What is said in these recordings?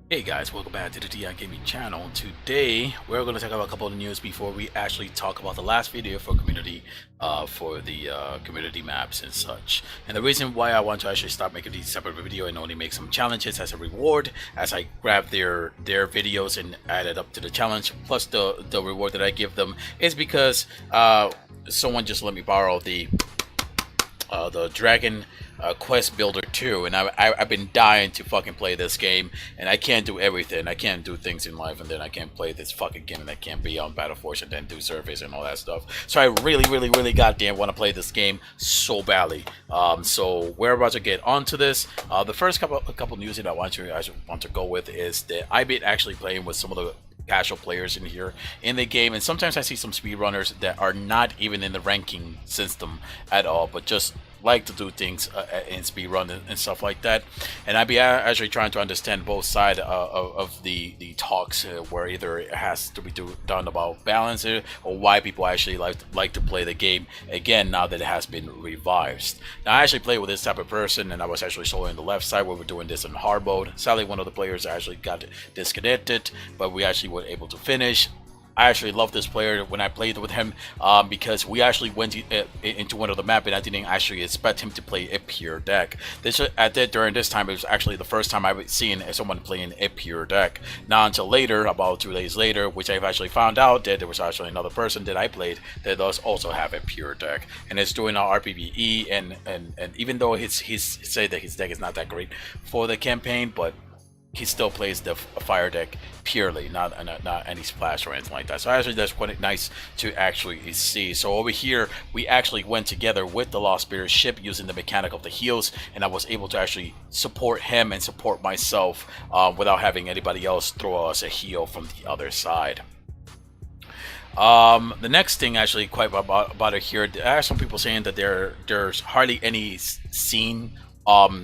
Hey guys, welcome back to the TI Gaming channel. Today we're going to talk about a couple of news before we actually talk about the last video for community, for the community maps and such. And the reason why I want to actually stop making these separate video and only make some challenges as a reward, as I grab their videos and add it up to the challenge plus the reward that I give them, is because someone just let me borrow the Dragon Quest Builder 2, and I've been dying to fucking play this game, and I can't do everything. I can't do things in life, and then I can't play this fucking game, and I can't be on battleforge and then do surveys and all that stuff. So I really goddamn want to play this game so badly. So we're about to get onto this. The first couple news that I want to go with is that I've been actually playing with some of the casual players in here in the game, and sometimes I see some speedrunners that are not even in the ranking system at all, but just like to do things in speedrun and stuff like that. And I'd be actually trying to understand both sides of the talks, where either it has to be done about balance or why people actually like to play the game again now that it has been revised. Now I actually play with this type of person, and I was actually showing the left side where we're doing this in hard mode. Sadly, one of the players actually got disconnected, but we actually were able to finish. I actually love this player when I played with him, because we actually went into one of the map, and I didn't actually expect him to play a pure deck. During this time, it was actually the first time I've seen someone playing a pure deck. Not until later, about 2 days later, which I've actually found out that there was actually another person that I played that does also have a pure deck, and is doing our RPVE. And even though he's said that his deck is not that great for the campaign, but he still plays the fire deck purely, not any splash or anything like that. So actually that's quite nice to actually see. So over here we actually went together with the Lost Spirit ship using the mechanic of the heals, and I was able to actually support him and support myself without having anybody else throw us a heal from the other side. The next thing actually quite about it here, there are some people saying that there's hardly any scene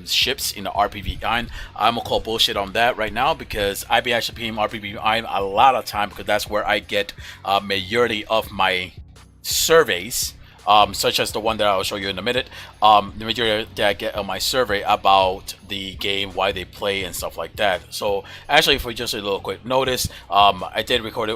ships in the RPVI. I'm gonna call bullshit on that right now, because I be actually playing RPVI a lot of time, because that's where I get majority of my surveys, such as the one that I'll show you in a minute. The majority that I get on my survey about the game, why they play and stuff like that. So actually, for just a little quick notice, I did record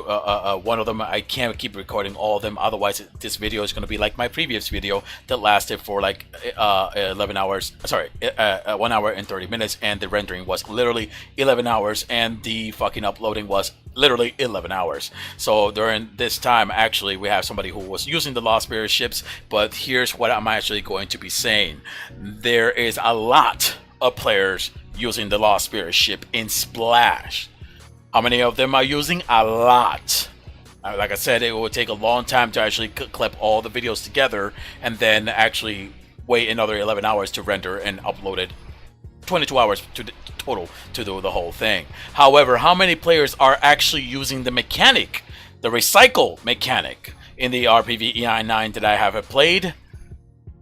one of them. I can't keep recording all of them, otherwise this video is going to be like my previous video that lasted for like 11 hours, sorry, 1 hour and 30 minutes, and the rendering was literally 11 hours, and the fucking uploading was literally 11 hours. So during this time, actually, we have somebody who was using the Lost Spirit ships, but here's what I'm actually going to be saying. There is a lot of players using the Lost Spirit ship in Splash. How many of them are using? A lot. Like I said, it will take a long time to actually clip all the videos together, and then actually wait another 11 hours to render and upload it. 22 hours total to do the whole thing. However, how many players are actually using the mechanic, the recycle mechanic, in the RPVEI 9 that I have played?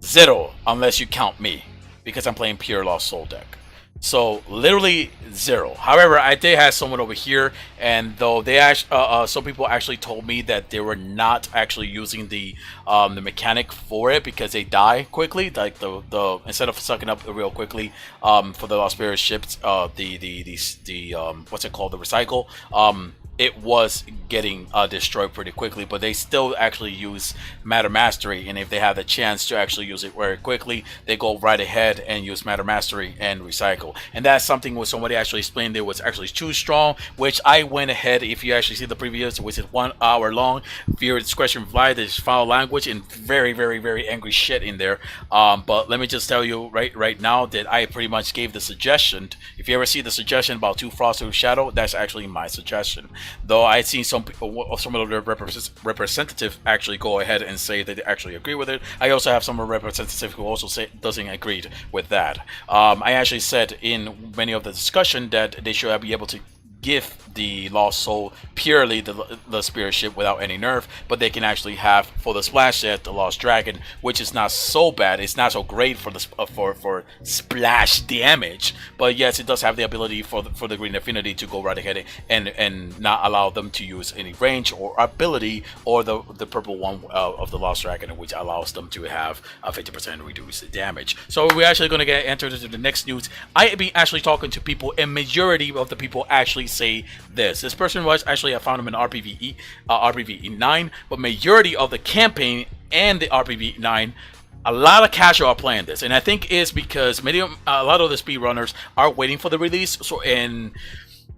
Zero, unless you count me, because I'm playing pure Lost Soul deck. So literally zero. However, I did have someone over here, and though they actually, some people actually told me that they were not actually using the mechanic for it because they die quickly. Like the instead of sucking up real quickly for the Lost Spirit ships, what's it called, the recycle, it was getting destroyed pretty quickly, but they still actually use Matter Mastery, and if they have the chance to actually use it very quickly, they go right ahead and use Matter Mastery and recycle. And that's something where somebody actually explained it was actually too strong, which I went ahead, if you actually see the previous, which is 1 hour long, fear discretion fly, there's foul language and very angry shit in there. But let me just tell you right now that I pretty much gave the suggestion. If you ever see the suggestion about 2 Frost 2 Shadow, that's actually my suggestion. Though I see some people, some of the representatives actually go ahead and say that they actually agree with it. I also have some representatives who also say doesn't agree with that. I actually said in many of the discussion that they should be able to give the Lost Soul purely the spirit ship without any nerf, but they can actually have for the splash set the Lost Dragon, which is not so bad. It's not so great for the for splash damage, but yes, it does have the ability for the Green Affinity to go right ahead and not allow them to use any range or ability, or the purple one of the Lost Dragon, which allows them to have a 50% reduced damage. So we're actually going to get entered into the next news. I be actually talking to people, and majority of the people actually say this person was actually, I found him in RPVE 9, but majority of the campaign and the RPVE 9, a lot of casual are playing this, and I think it's because a lot of the speedrunners are waiting for the release. So, and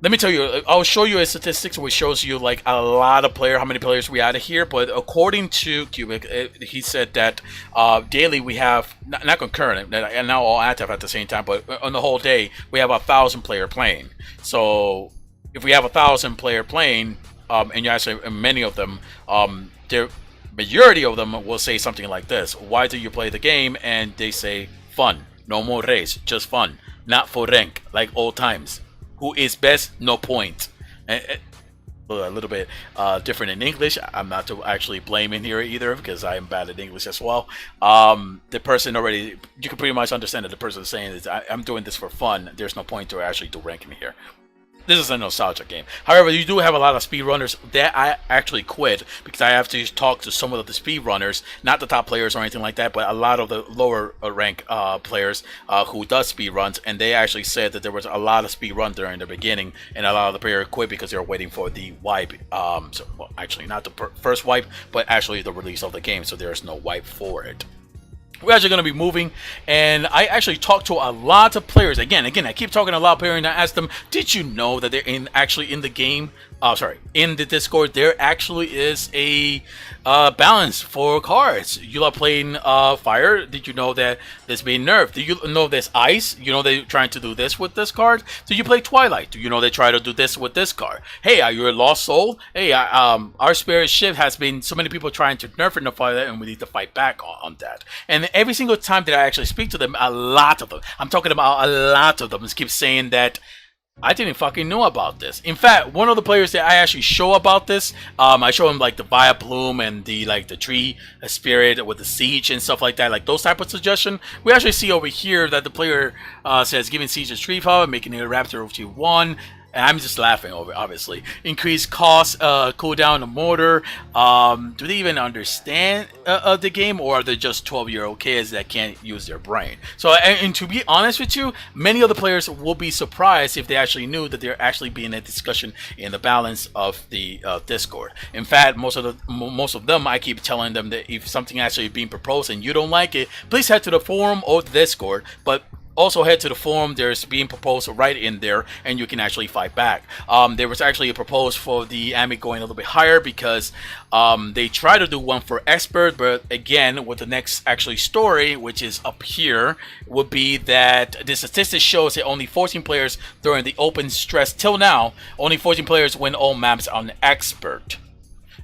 let me tell you, I'll show you a statistics which shows you like a lot of how many players we had here. But according to Cubic, he said that daily we have not concurrent and now all active at the same time, but on the whole day we have 1,000 player playing. So if we have 1,000 player playing, and you actually many of them, the majority of them will say something like this: "Why do you play the game?" And they say, "Fun, no more race, just fun, not for rank like old times. Who is best? No point." A little bit different in English. I'm not to actually blame in here either, because I am bad at English as well. The person already, you can pretty much understand that the person is saying is, I'm doing this for fun. There's no point to actually do ranking here. This is a nostalgia game. However, you do have a lot of speedrunners that I actually quit because I have to talk to some of the speedrunners, not the top players or anything like that, but a lot of the lower rank players who does speedruns, and they actually said that there was a lot of speedrun during the beginning, and a lot of the players quit because they were waiting for the wipe. So, well, actually not the first wipe, but actually the release of the game, so there's no wipe for it. We're actually going to be moving, and I actually talked to a lot of players. Again, I keep talking to a lot of players, and I asked them, did you know that they're actually in the game? In the Discord, there actually is a balance for cards. You are playing Fire. Did you know that there's being nerfed? Do you know there's Ice? You know they're trying to do this with this card? Do you play Twilight? Do you know they try to do this with this card? Hey, are you a Lost Soul? Hey, our Spirit Ship has been so many people trying to nerf it and fight that, and we need to fight back on that. And every single time that I actually speak to them, a lot of them, I'm talking about a lot of them, keep saying that I didn't fucking know about this. In fact, one of the players that I actually show about this, I show him like the Via Bloom and the tree spirit with the siege and stuff like that, like those type of suggestion. We actually see over here that the player says giving siege a tree power, making it a raptor of T1. And I'm just laughing over, obviously. Increased cost, cooldown the mortar. Do they even understand the game, or are they just 12-year-old kids that can't use their brain? So, and to be honest with you, many of the players will be surprised if they actually knew that they're actually being a discussion in the balance of the Discord. In fact, most of them, I keep telling them that if something actually being proposed and you don't like it, please head to the forum or the Discord. But also head to the forum. There's being proposed right in there, and you can actually fight back. There was actually a proposal for the AMII going a little bit higher because they try to do one for expert, but again, with the next actually story, which is up here, would be that the statistics shows that only 14 players during the open stress till now, only 14 players win all maps on expert.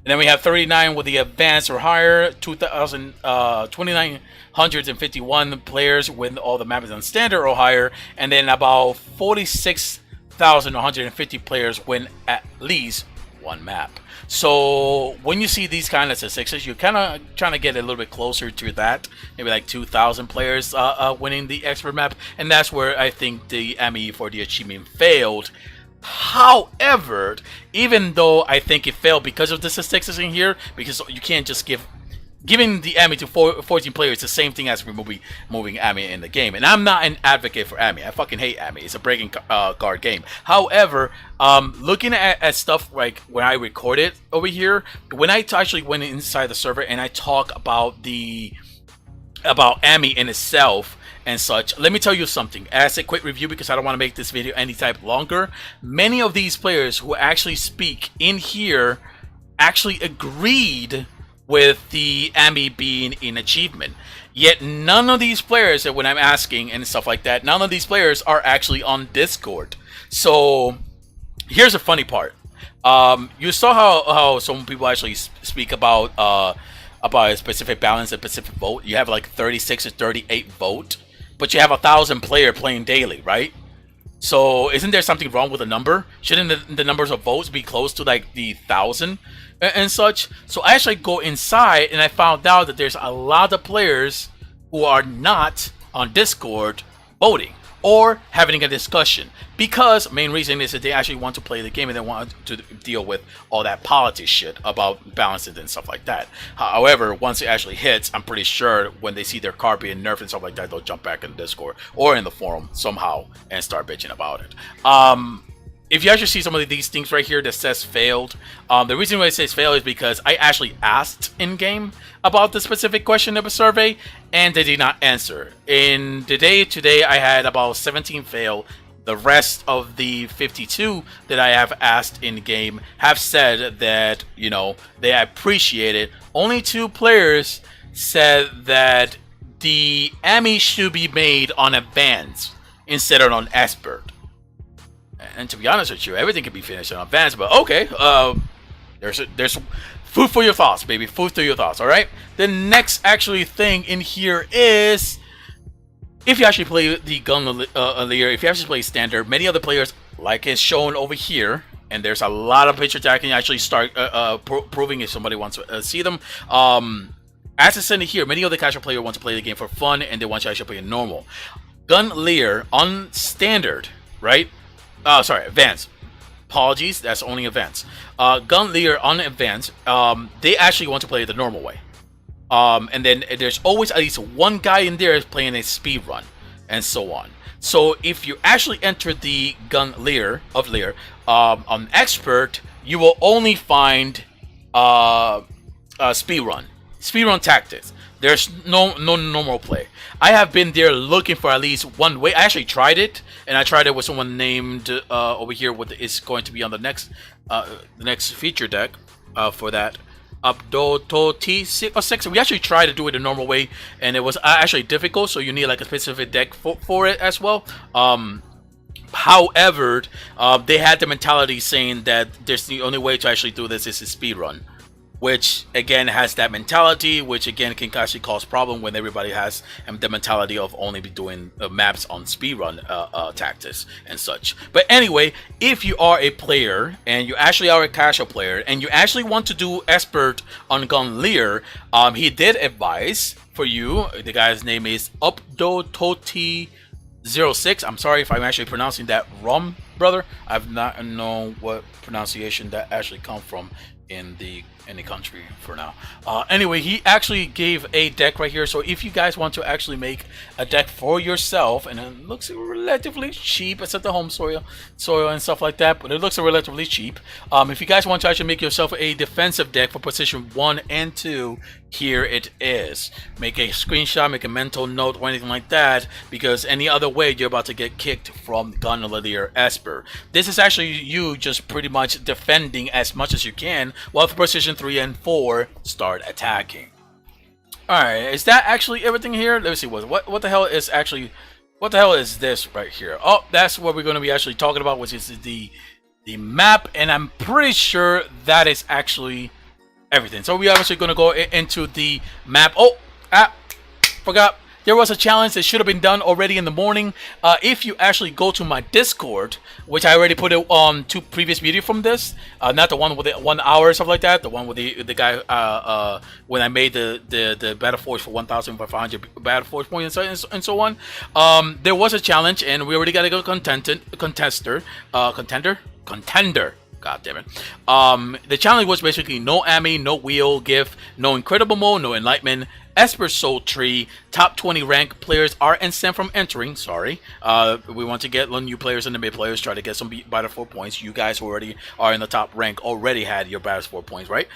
And then we have 39 with the advanced or higher, 2,951 players with all the maps on standard or higher, and then about 46,150 players win at least one map. So when you see these kind of statistics, you're kind of trying to get a little bit closer to that, maybe like 2,000 players winning the expert map, and that's where I think the AMII for the achievement failed. However, even though I think it failed because of the statistics in here, because you can't just giving the AMII to 14 players the same thing as moving AMII in the game. And I'm not an advocate for AMII. I fucking hate AMII. It's a breaking card game. However, looking at stuff like when I recorded over here, when I actually went inside the server and I talk about AMII in itself and such, let me tell you something as a quick review, because I don't want to make this video any type longer. Many of these players who actually speak in here actually agreed with the AMII being in achievement, yet none of these players, that when I'm asking and stuff like that, none of these players are actually on Discord. So here's the funny part. You saw how some people actually speak about a specific balance, a specific vote. You have like 36 or 38 vote, but you have 1,000 player playing daily, right? So isn't there something wrong with the number? Shouldn't the numbers of votes be close to like the 1,000 and such? So I actually go inside and I found out that there's a lot of players who are not on Discord voting or having a discussion, because main reason is that they actually want to play the game and they want to deal with all that politics shit about balances and stuff like that. However, once it actually hits, I'm pretty sure when they see their card being nerfed and stuff like that, they'll jump back in Discord or in the forum somehow and start bitching about it. If you actually see some of these things right here that says failed, the reason why it says failed is because I actually asked in game about the specific question of a survey and they did not answer. In the day today, I had about 17 fail. The rest of the 52 that I have asked in game have said that, you know, they appreciate it. Only 2 players said that the AMII should be made on advanced instead of on expert. And to be honest with you, everything can be finished on advanced, but okay, there's food for your thoughts, baby. Food for your thoughts, all right? The next actually thing in here is, if you actually play the gun layer, if you actually play standard, many other players, like is shown over here, and there's a lot of pictures that I can actually start proving if somebody wants to see them. As it's in here, many other casual players want to play the game for fun, and they want to actually play in normal. Gun layer on standard, right? Sorry, advanced. Apologies, that's only advanced. Gun leader on advanced, they actually want to play it the normal way. And then there's always at least one guy in there playing a speed run, and so on. So if you actually enter the gun layer of layer on expert, you will only find speed run tactics. There's no normal play. I have been there looking for at least one way. I actually tried it, and I tried it with someone named over here. What is going to be on the next feature deck for that Abdototi 6. We actually tried to do it the normal way, and it was actually difficult. So you need like a specific deck for it as well. However, they had the mentality saying that there's the only way to actually do this is a speed run, which again has that mentality, which again can actually cause problem when everybody has the mentality of only be doing maps on speedrun tactics and such. But anyway, if you are a player and you actually are a casual player and you actually want to do expert on gun leer, he did advise for you. The guy's name is Updototi06. I'm sorry if I'm actually pronouncing that wrong, brother. I've not known what pronunciation that actually come from in the country for now. Anyway, he actually gave a deck right here. So if you guys want to actually make a deck for yourself, and it looks relatively cheap, except the home soil and stuff like that, but it looks relatively cheap. If you guys want to actually make yourself a defensive deck for position 1 and 2, here it is. Make a screenshot, make a mental note or anything like that, because any other way you're about to get kicked from gun leader Esper. This is actually you just pretty much defending as much as you can, while for position 3 and 4 start attacking. Alright, is that actually everything here? Let's see, what the hell is actually, what the hell is this right here? Oh, that's what we're going to be actually talking about, which is the map, and I'm pretty sure that is actually everything. So we are actually going to go into the map. Oh, forgot. There was a challenge that should have been done already in the morning. If you actually go to my Discord, which I already put it on 2 previous videos from this, not the one with the 1 hour stuff like that, the one with the guy when I made the battleforge for 1,500 battleforge points and so on. There was a challenge, and we already got a good contender. God damn it. The challenge was basically no AMII, no wheel, GIF, no incredible mo, no enlightenment, Esper Soul Tree, top 20 rank players are exempt from entering. Sorry. We want to get new players and the mid players, try to get some battle 4 points. You guys who already are in the top rank already had your battle 4 points, right?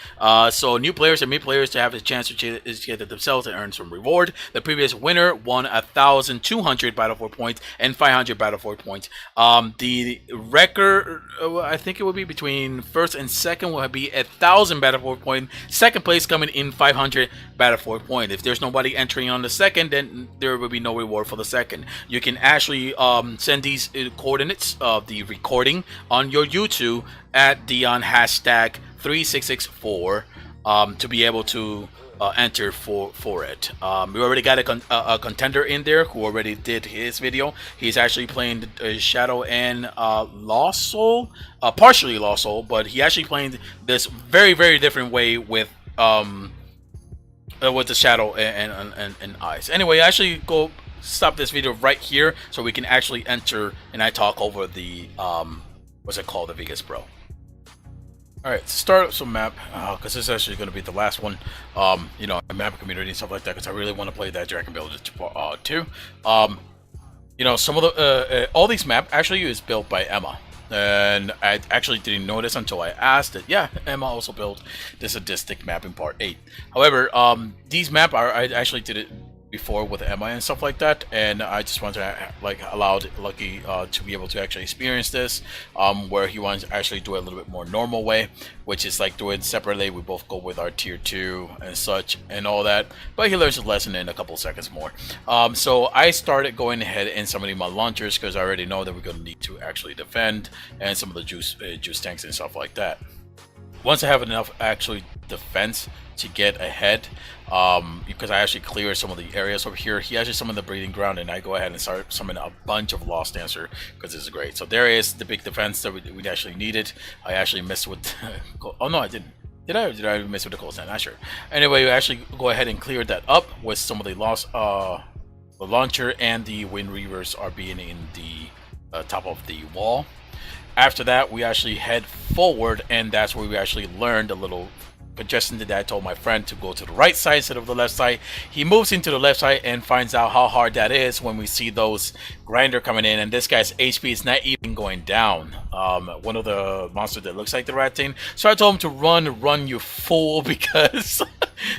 So new players and mid players to have a chance to get it themselves and earn some reward. The previous winner won 1,200 battle 4 points and 500 battle 4 points. The record, I think it would be between first and second, will be 1,000 battle 4 points. Second place coming in 500 battle 4 points. If there's nobody entering on the second, then there will be no reward for the second. You can actually send these coordinates of the recording on your YouTube at #3664 to be able to enter for it. We already got a contender in there who already did his video. He's actually playing Shadow and Lost Soul, partially Lost Soul, but he actually playing this very different way with the Shadow and Eyes. Anyway, actually go stop this video right here so we can actually enter and I talk over the what's it called, the Vegas Pro. Alright, start up some map, because this is actually going to be the last one, you know, map community and stuff like that, because I really want to play that Dragon Builder 2. You know, some of the, all these map actually is built by Emma, and I actually didn't notice until I asked it. Yeah, Emma also built this sadistic map in part 8. However, these map I actually did it before with Emma and stuff like that, and I just want to like allowed Lucky to be able to actually experience this, where he wants to actually do it a little bit more normal way, which is like doing separately. We both go with our tier 2 and such and all that, but he learns his lesson in a couple seconds more. So I started going ahead and summoning my launchers because I already know that we're going to need to actually defend and some of the juice tanks and stuff like that. Once I have enough actually defense to get ahead, because I actually clear some of the areas over here, he actually summoned the breeding ground, and I go ahead and start summoning a bunch of Lost Dancer because this is great. So there is the big defense that we actually needed. I actually missed with oh no, I didn't. Did I, or did I miss with the cold snap? Not sure. Anyway, we actually go ahead and clear that up with some of the lost the launcher and the Wind Reavers are being in the top of the wall. After that, we actually head forward, and that's where we actually learned a little suggestion that I told my friend to go to the right side instead of the left side. He moves into the left side and finds out how hard that is when we see those grinder coming in, and this guy's HP is not even going down. One of the monsters that looks like the rat thing. So I told him to run you fool, because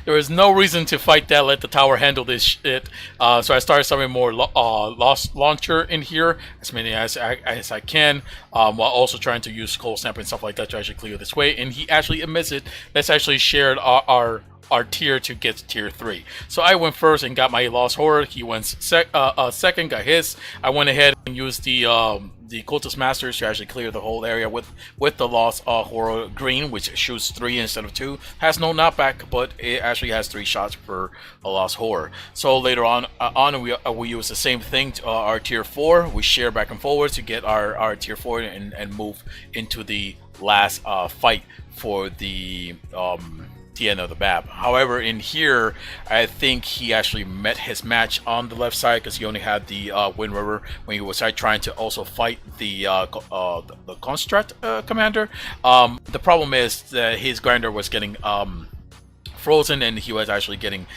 there is no reason to fight that. Let the tower handle this shit. So I started summoning more Lost Launcher in here, as many as I can, while also trying to use Cold Snap and stuff like that to actually clear this way. And he actually admits it. Let's actually share our tier to get to tier 3. So I went first and got my Lost Horror. He went second, got his. I went ahead and used the Cultist Masters to actually clear the whole area with the Lost Horror Green, which shoots 3 instead of 2. Has no knockback, but it actually has 3 shots per a Lost Horror. So later on, we use the same thing to our tier 4. We share back and forward to get our tier 4 and move into the last fight for the end of the map. However, in here, I think he actually met his match on the left side because he only had the Wind River when he was trying to also fight the Construct commander. The problem is that his grinder was getting frozen, and he was actually getting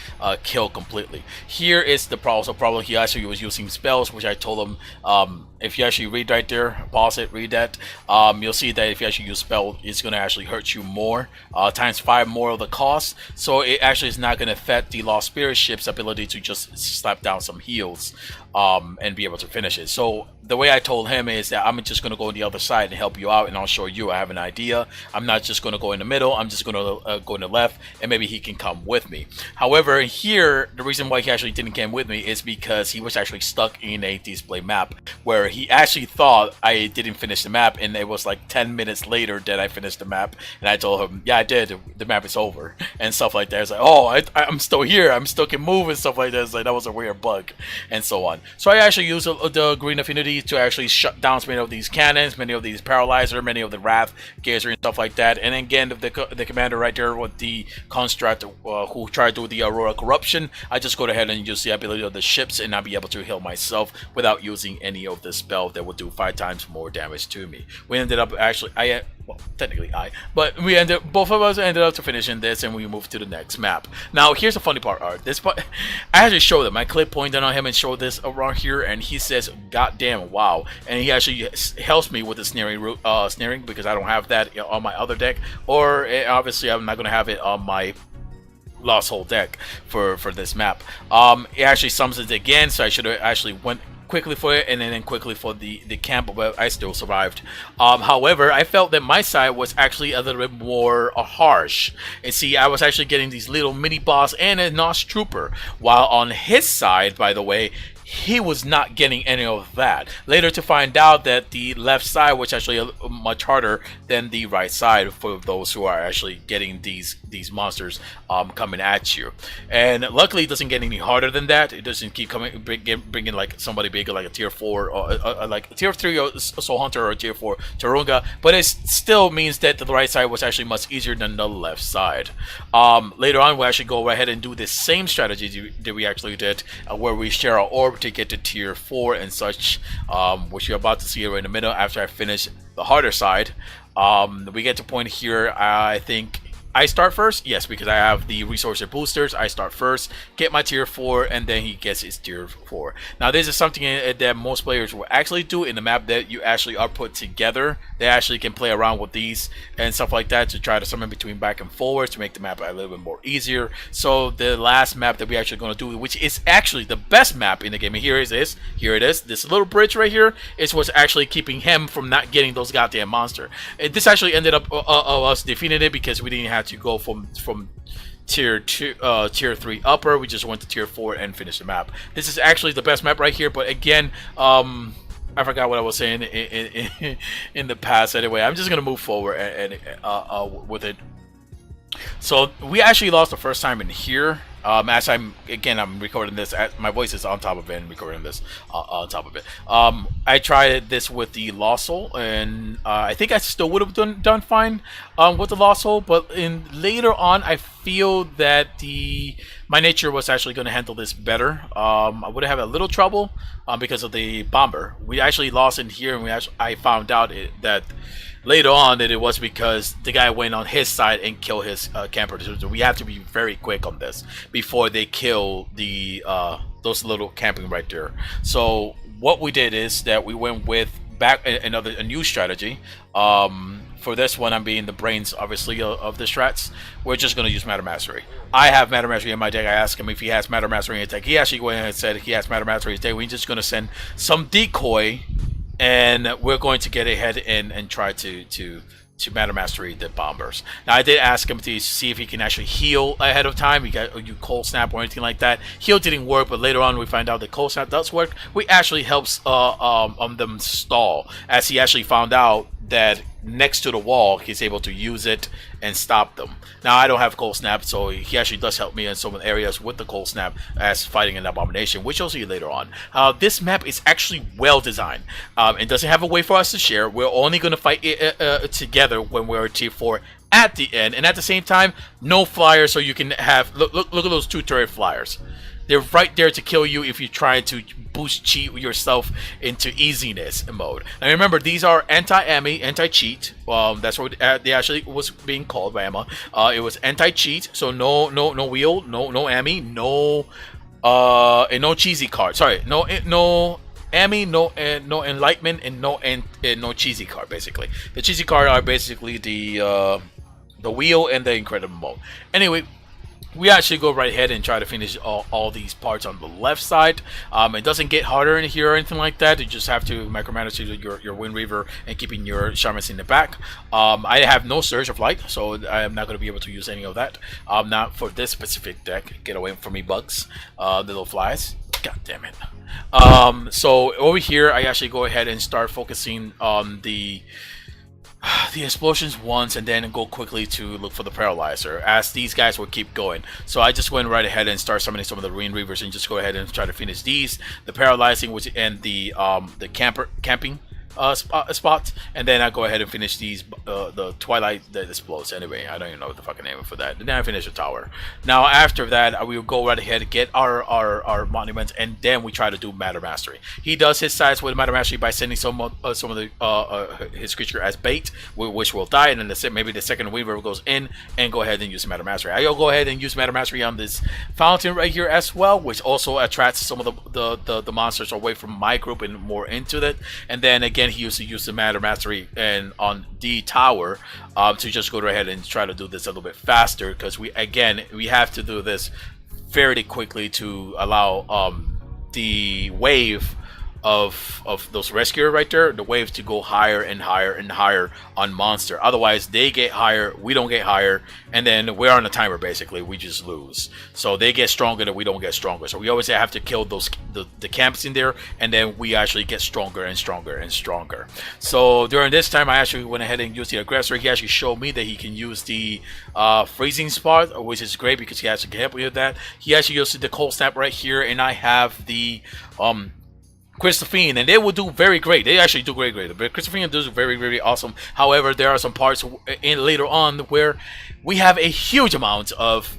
killed completely. Here is the problem. So probably he actually was using spells, which I told him, if you actually read right there, pause it, read that, you'll see that if you actually use spell, it's going to actually hurt you more, times 5 more of the cost. So it actually is not going to affect the Lost Spirit ship's ability to just slap down some heals and be able to finish it. So the way I told him is that I'm just going to go on the other side and help you out, and I'll show you I have an idea. I'm not just going to go in the middle, I'm just going to go in the left, and maybe he can come with me. However, here, the reason why he actually didn't come with me is because he was actually stuck in a display map where he actually thought I didn't finish the map, and it was like 10 minutes later that I finished the map, and I told him, yeah, I did, the map is over, and stuff like that. It's like, oh, I'm still here, I'm still can move and stuff like that. It's like, that was a weird bug, and so on. So I actually used the Green Affinity to actually shut down many of these cannons, many of these Paralyzer, many of the Wrath Gazer and stuff like that. And again, the commander right there with the Construct who tried to do the Aurora Corruption, I just go ahead and use the ability of the ships, and I'll be able to heal myself without using any of the spell that would do 5 times more damage to me. We ended up actually, well, technically but both of us ended up to finishing this, and we moved to the next map. Now here's the funny part, Art. This part, I actually showed him. I clip pointed on him and showed this around here, and he says, "God damn, wow!" And he actually helps me with the snaring because I don't have that on my other deck, or obviously I'm not gonna have it on my Lost Hole deck for this map. It actually summons it again, so I should have actually went quickly for it and then quickly for the camp, but I still survived. However, I felt that my side was actually a little bit more harsh. And see, I was actually getting these little mini boss and a Nosh Trooper, while on his side, by the way, he was not getting any of that. Later to find out that the left side was actually much harder than the right side for those who are actually getting these monsters coming at you. And luckily, it doesn't get any harder than that. It doesn't keep coming, bringing like somebody bigger, like a tier 4 or like a tier 3 Soul Hunter or a tier 4 Tarunga. But it still means that the right side was actually much easier than the left side. Later on, we actually go ahead and do the same strategy that we actually did, where we share our orb to get to tier 4 and such, which you're about to see right in the middle after I finish the harder side. We get to point here. I think I start first, yes, because I have the resource boosters. I start first, get my tier 4, and then he gets his tier 4. Now this is something that most players will actually do in the map that you actually are put together. They actually can play around with these and stuff like that to try to summon between back and forwards to make the map a little bit more easier. So the last map that we're actually going to do, which is actually the best map in the game, and here it is. This little bridge right here is what's actually keeping him from not getting those goddamn monster. This actually ended up us defeating it because we didn't have to go from tier 3 upper. We just went to tier 4 and finished the map. This is actually the best map right here, but again, I forgot what I was saying in the past. Anyway, I'm just gonna move forward and with it. So we actually lost the first time in here. As I'm recording this, my voice is on top of it and recording this on top of it. I tried this with the Lost Soul, and I think I still would have done fine with the Lost Soul, but later on I feel that my nature was actually going to handle this better. I would have had a little trouble because of the bomber. We actually lost in here, and I found out that later on that it was because the guy went on his side and killed his camper. So we have to be very quick on this before they kill the those little camping right there. So what we did is that we went with a new strategy. For this one, I'm being the brains, obviously, of the strats. We're just going to use Matter Mastery. I have Matter Mastery in my deck. I asked him if he has Matter Mastery in his deck. He actually went and said he has Matter Mastery in his deck. We're just going to send some decoy, and we're going to get ahead and try to Matter Mastery the bombers. Now I did ask him to see if he can actually heal ahead of time. You cold snap or anything like that. Heal didn't work, but later on we find out that cold snap does work. We actually helps them stall, as he actually found out that next to the wall he's able to use it and stop them. Now I don't have cold snap, so he actually does help me in some areas with the cold snap as fighting an abomination, which you'll see later on. This map is actually well designed. It doesn't have a way for us to share. We're only going to fight together when we're tier 4 at the end, and at the same time no flyers, so you can have look at those 2 turret flyers. They're right there to kill you if you try to boost cheat yourself into easiness mode. Now remember, these are anti-AMII, anti-cheat. That's what they actually was being called by Emma. It was anti-cheat, so no wheel, no AMII, no no cheesy card. Sorry, no AMII, no enlightenment, and no cheesy card. Basically, the cheesy card are basically the wheel and the incredible mode. Anyway, we actually go right ahead and try to finish all these parts on the left side. It doesn't get harder in here or anything like that. You just have to micromanage your Wind Reaver and keeping your shamans in the back. I have no Surge of Light, so I am not going to be able to use any of that. Not for this specific deck. Get away from me, bugs. The little flies. God damn it. So over here, I actually go ahead and start focusing on the explosions once, and then go quickly to look for the paralyzer, as these guys will keep going. So I just went right ahead and start summoning some of the Wind Reavers and just go ahead and try to finish these, the paralyzing, which and the camping spot, and then I go ahead and finish these the Twilight that explodes. Anyway, I don't even know what the fucking name for that. And then I finish the tower. Now after that, we will go right ahead and get our monuments, and then we try to do Matter Mastery. He does his sides with Matter Mastery by sending some of his creature as bait, which will die, and then maybe the second Weaver goes in and go ahead and use Matter Mastery. I'll go ahead and use Matter Mastery on this fountain right here as well, which also attracts some of the monsters away from my group and more into it. And then again, he used to use the Matter Mastery and on the tower to just go ahead and try to do this a little bit faster, because we have to do this fairly quickly to allow the wave of those rescuer right there, the waves to go higher and higher and higher on monster. Otherwise, they get higher, we don't get higher, and then we're on a timer basically. We just lose. So they get stronger, and we don't get stronger. So we always have to kill those the camps in there, and then we actually get stronger and stronger and stronger. So during this time, I actually went ahead and used the aggressor. He actually showed me that he can use the freezing spot, which is great because he actually can help me with that. He actually used the cold snap right here, and I have the Christophine, and they will do very great. They actually do great. But Christophine does very awesome. However, there are some parts in later on where we have a huge amount of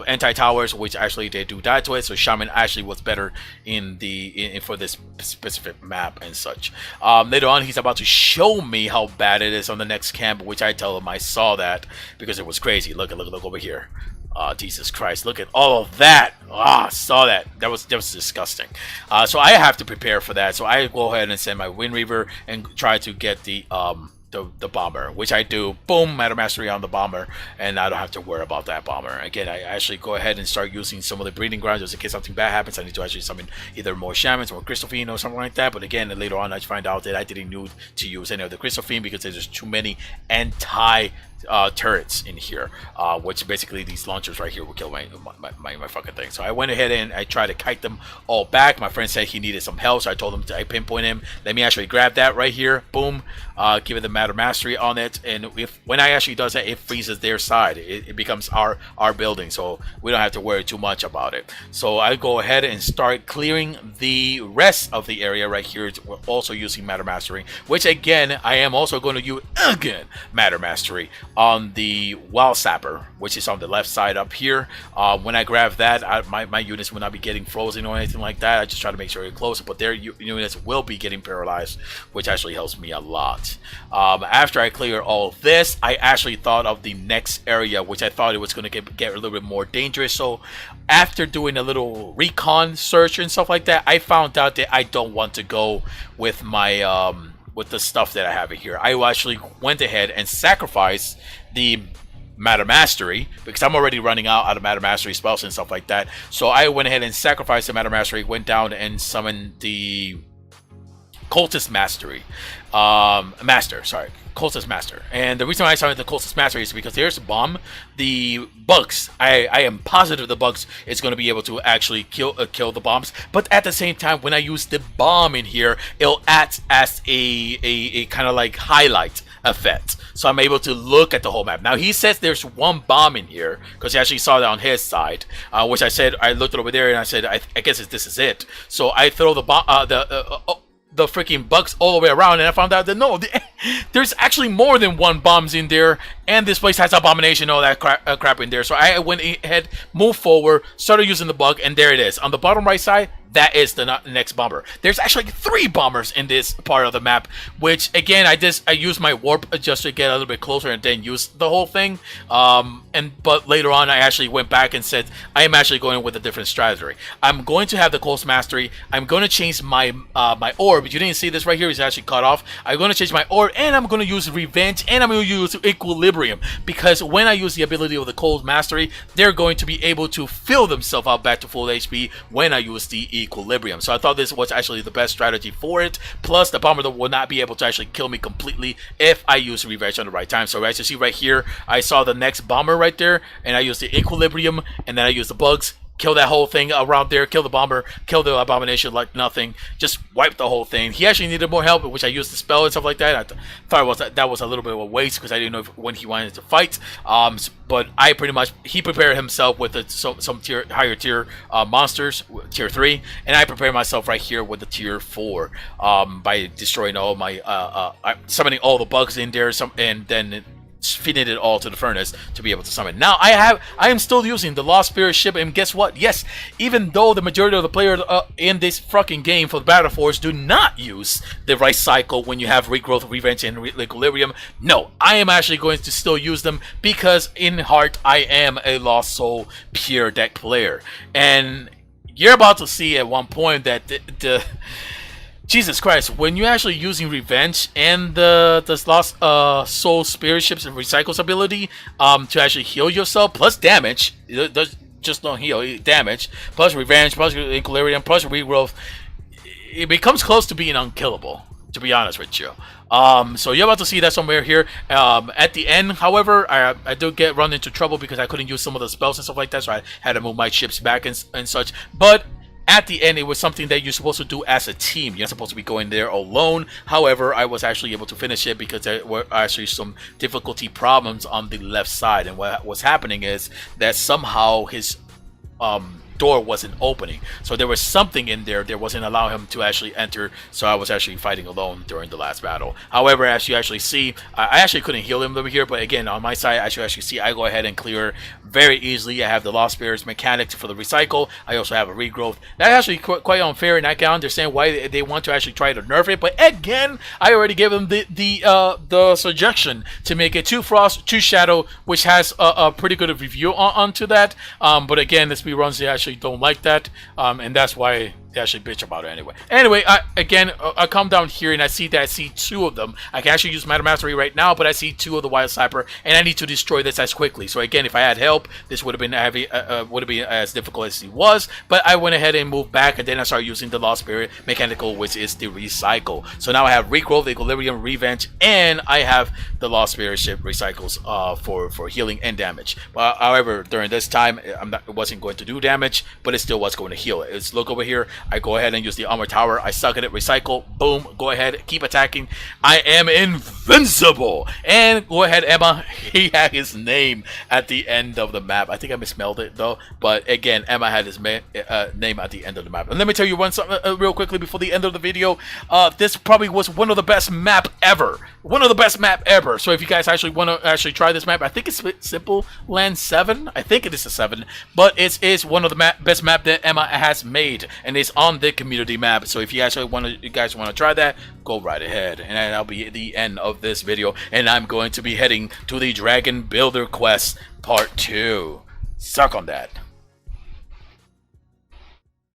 anti-towers, which actually they do die to it. So Shaman actually was better for this specific map and such. Later on, he's about to show me how bad it is on the next camp, which I tell him I saw that because it was crazy. Look over here. Jesus Christ, look at all of that. Saw that. That was disgusting. So I have to prepare for that. So I go ahead and send my Wind Reaver and try to get the bomber, which I do. Boom, Matter Mastery on the bomber, and I don't have to worry about that bomber. Again, I actually go ahead and start using some of the breeding grounds just in case something bad happens. I need to actually summon either more Shamans or Christophine or something like that. But again, later on I find out that I didn't need to use any of the Christophine because there's too many anti turrets in here, which basically these launchers right here will kill my fucking thing. So I went ahead and I tried to kite them all back. My friend said he needed some help, so I told him I pinpoint him. Let me actually grab that right here. Boom. Give it the Matter Mastery on it, and when I actually does that, it freezes their side. It becomes our building, so we don't have to worry too much about it. So I go ahead and start clearing the rest of the area right here, also using Matter Mastery, which again I am also going to use Matter Mastery on the Wild Sapper, which is on the left side up here. When I grab that, my units will not be getting frozen or anything like that. I just try to make sure you're close, but their units will be getting paralyzed, which actually helps me a lot. After I clear all this, I actually thought of the next area, which I thought it was going to get a little bit more dangerous. So after doing a little recon search and stuff like that, I found out that I don't want to go with my with the stuff that I have here. I actually went ahead and sacrificed the Matter Mastery because I'm already running out of Matter Mastery spells and stuff like that. So I went ahead and sacrificed the Matter Mastery, went down and summoned the Cultist Cultist Master. And the reason why I summoned the Cultist Master is because there's a bomb. The bugs, I am positive the bugs is going to be able to actually kill the bombs. But at the same time, when I use the bomb in here, it'll act as a kind of like highlight effect. So I'm able to look at the whole map. Now he says there's one bomb in here because he actually saw that on his side, which I said I looked over there and I said I guess this is it. So I throw the bomb, the freaking bugs all the way around, and I found out that no, there's actually more than one bombs in there, and this place has abomination, all that crap in there. So I went ahead, moved forward, started using the bug, and there it is on the bottom right side. That is the next bomber. There's actually 3 bombers in this part of the map, which again I used my warp just to get a little bit closer and then use the whole thing. But later on I actually went back and said I am actually going with a different strategy. I'm going to have the Coast Mastery. I'm going to change my my orb. You didn't see this right here. It's actually cut off. I'm going to change my orb, and I'm going to use Revenge, and I'm going to use Equilibrium, because when I use the ability of the Cold Mastery, they're going to be able to fill themselves out back to full HP when I use the Equilibrium. So I thought this was actually the best strategy for it. Plus the bomber will not be able to actually kill me completely if I use Revenge on the right time. So as you see right here, I saw the next bomber right there, and I used the Equilibrium, and then I used the bugs, kill that whole thing around there, kill the bomber, kill the abomination like nothing, just wipe the whole thing. He actually needed more help, which I used the spell and stuff like that. I thought that was a little bit of a waste because I didn't know when he wanted to fight. But I pretty much, he prepared himself with some higher tier monsters, tier 3, and I prepared myself right here with the tier 4 by destroying all my summoning all the bugs in there, and then feeding it all to the furnace to be able to summon. Now I am still using the Lost Spirit ship, and guess what? Yes, even though the majority of the players in this fucking game for the battleforge do not use the right cycle when you have regrowth, revenge, and equilibrium, no, I am actually going to still use them because in heart I am a Lost Soul pure deck player, and you're about to see at one point that the Jesus Christ, when you're actually using Revenge and the Lost Soul Spirit Ship's Recycles ability to actually heal yourself, plus damage, it does just don't heal, damage, plus Revenge, plus Equilibrium, plus Regrowth, it becomes close to being unkillable, to be honest with you. So you're about to see that somewhere here. At the end, however, I did run into trouble because I couldn't use some of the spells and stuff like that, so I had to move my ships back and such. But at the end, it was something that you're supposed to do as a team. You're not supposed to be going there alone. However, I was actually able to finish it because there were actually some difficulty problems on the left side. And what was happening is that somehow his door wasn't opening, so there was something in there that wasn't allowing him to actually enter, so I was actually fighting alone during the last battle. However, as you actually see, I actually couldn't heal him over here, but again, on my side, as you actually see, I go ahead and clear very easily. I have the Lost Spirits mechanics for the recycle. I also have a regrowth. That's actually quite unfair, and I can understand why they want to actually try to nerf it, but again, I already gave them the suggestion to make it 2 Frost, 2 Shadow, which has a pretty good review onto that, but again, the speedruns, they actually don't like that, and that's why they actually bitch about it anyway. Anyway, I come down here and I see 2 of them. I can actually use Matter Mastery right now, but I see 2 of the Wild Sniper, and I need to destroy this as quickly. So again, if I had help, this would have been heavy, would have been as difficult as it was. But I went ahead and moved back, and then I started using the Lost Spirit mechanical, which is the recycle. So now I have Regrowth, Equilibrium, Revenge, and I have the Lost Spirit ship recycles for healing and damage. But however, during this time, it wasn't going to do damage, but it still was going to heal. Let's look over here. I go ahead and use the armor tower. I suck at it, recycle, boom, go ahead, keep attacking. I am invincible. And go ahead, Emma. He had his name at the end of the map. I think I misspelled it though, but again, Emma had his name at the end of the map. And let me tell you something real quickly before the end of the video. This probably was one of the best map ever. One of the best map ever. So if you guys actually want to actually try this map, I think it's SIMPLELAND 7. I think it is a 7, but it is one of the best map that Emma has made, and it's on the community map. So if you guys want to try that, go right ahead. And that'll be the end of this video, and I'm going to be heading to the Dragon Builder Quest Part 2. Suck on that.